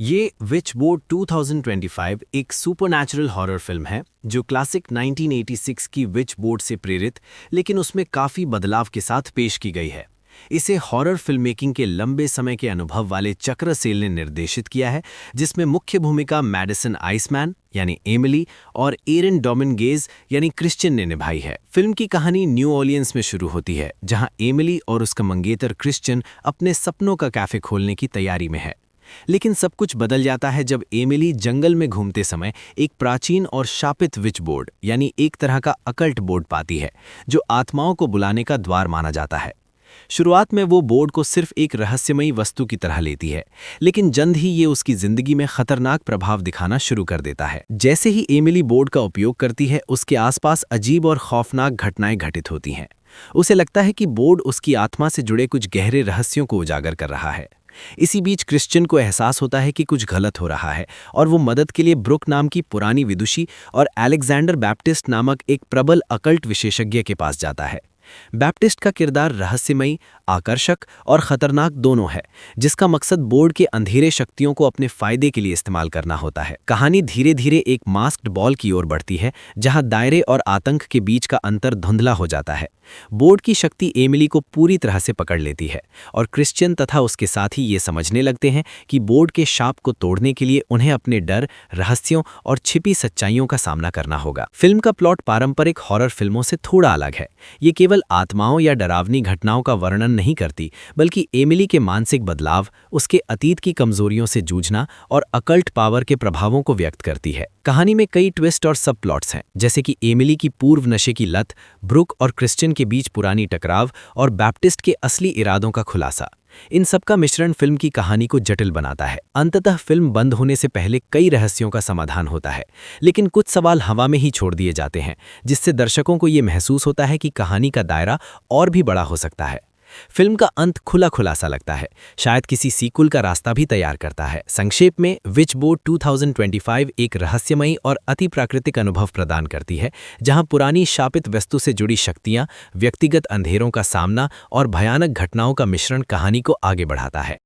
ये विच बोर्ड 2025 एक supernatural horror film है जो क्लासिक 1986 की विच बोर्ड से प्रेरित लेकिन उसमें काफ़ी बदलाव के साथ पेश की गई है। इसे हॉरर फिल्म मेकिंग के लंबे समय के अनुभव वाले चक्रसेल ने निर्देशित किया है, जिसमें मुख्य भूमिका मैडिसन आइसमैन यानी एमिली और एरन डोमिनगेज यानी क्रिश्चियन ने निभाई है। फिल्म की कहानी न्यू ऑर्लियंस में शुरू होती है, जहां एमिली और उसका मंगेतर क्रिश्चियन अपने सपनों का कैफे खोलने की तैयारी में है। लेकिन सब कुछ बदल जाता है जब एमिली जंगल में घूमते समय एक प्राचीन और शापित विच बोर्ड यानी एक तरह का अकल्ट बोर्ड पाती है, जो आत्माओं को बुलाने का द्वार माना जाता है। शुरुआत में वो बोर्ड को सिर्फ एक रहस्यमयी वस्तु की तरह लेती है, लेकिन जल्द ही ये उसकी जिंदगी में खतरनाक प्रभाव दिखाना शुरू कर देता है। जैसे ही एमिली बोर्ड का उपयोग करती है, उसके आसपास अजीब और खौफनाक घटनाएं घटित होती हैं। उसे लगता है कि बोर्ड उसकी आत्मा से जुड़े कुछ गहरे रहस्यों को उजागर कर रहा है। इसी बीच क्रिश्चियन को एहसास होता है कि कुछ गलत हो रहा है और वो मदद के लिए ब्रुक नाम की पुरानी विदुषी और अलेक्जेंडर बैप्टिस्ट नामक एक प्रबल अकल्ट विशेषज्ञ के पास जाता है। बैप्टिस्ट का किरदार रहस्यमयी, आकर्षक और खतरनाक दोनों है, जिसका मकसद बोर्ड के अंधेरे शक्तियों को अपने फायदे के लिए इस्तेमाल करना होता है। कहानी धीरे धीरे एक मास्क्ड बॉल की ओर बढ़ती है, जहां दायरे और आतंक के बीच का अंतर धुंधला हो जाता है। बोर्ड की शक्ति एमिली को पूरी तरह से पकड़ लेती है और क्रिश्चियन तथा उसके साथी ये समझने लगते हैं कि बोर्ड के शाप को तोड़ने के लिए उन्हें अपने डर, रहस्यों और छिपी सच्चाइयों का सामना करना होगा। फिल्म का प्लॉट पारंपरिक हॉरर फिल्मों से थोड़ा अलग है। ये केवल आत्माओं या डरावनी घटनाओं का वर्णन नहीं करती, बल्कि एमिली के मानसिक बदलाव, उसके अतीत की कमजोरियों से जूझना और अकल्ट पावर के प्रभावों को व्यक्त करती है। कहानी में कई ट्विस्ट और सब प्लॉट्स हैं, जैसे कि एमिली की पूर्व नशे की लत, ब्रुक और क्रिश्चियन के बीच पुरानी टकराव और बैप्टिस्ट के असली इरादों का खुलासा। इन सब का मिश्रण फिल्म की कहानी को जटिल बनाता है। अंततः फिल्म बंद होने से पहले कई रहस्यों का समाधान होता है, लेकिन कुछ सवाल हवा में ही छोड़ दिए जाते हैं, जिससे दर्शकों को ये महसूस होता है कि कहानी का दायरा और भी बड़ा हो सकता है। फिल्म का अंत खुला खुलासा लगता है, शायद किसी सीक्वल का रास्ता भी तैयार करता है। संक्षेप में, विच बोर्ड 2025 एक रहस्यमयी और अति प्राकृतिक अनुभव प्रदान करती है, जहां पुरानी शापित वस्तु से जुड़ी शक्तियां, व्यक्तिगत अंधेरों का सामना और भयानक घटनाओं का मिश्रण कहानी को आगे बढ़ाता है।